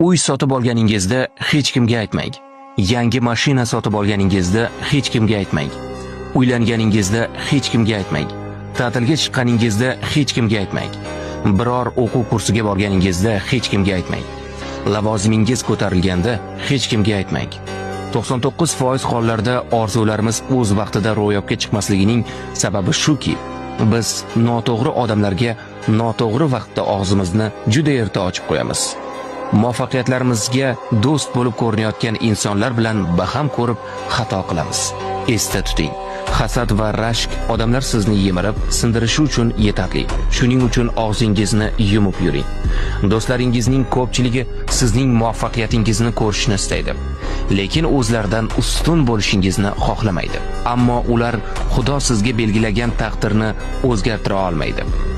Uy sotib olganingizda hech kimga aytmang. Yangi mashina sotib olganingizda hech kimga aytmang. Uylanganingizda hech kimga aytmang. Ta'tilga chiqqaningizda hech kimga aytmang. Biror o'quv kursiga borganingizda hech kimga aytmang. Lavozimingiz ko'tarilganda hech kimga aytmang. 99% hollarda orzularimiz o'z vaqtida ro'yobga chiqmasligining sababi shuki, biz noto'g'ri odamlarga noto'g'ri vaqtda og'zimizni juda erta ochib qo'yamiz. Muvaffaqiyatlarimizga do'st bo'lib ko'rinayotgan insonlar bilan baham ko'rib xato qilamiz. Esda tuting, hasad va rashk odamlar sizni yemirib, sindirishi uchun yetarli. Shuning uchun og'zingizni yumib yuring. Do'stlaringizning ko'pchiligi sizning muvaffaqiyatingizni ko'rishni istaydi, lekin o'zlaridan ustun bo'lishingizni xohlamaydi. Ammo ular Xudo sizga belgilagan taqdirni o'zgartira olmaydi.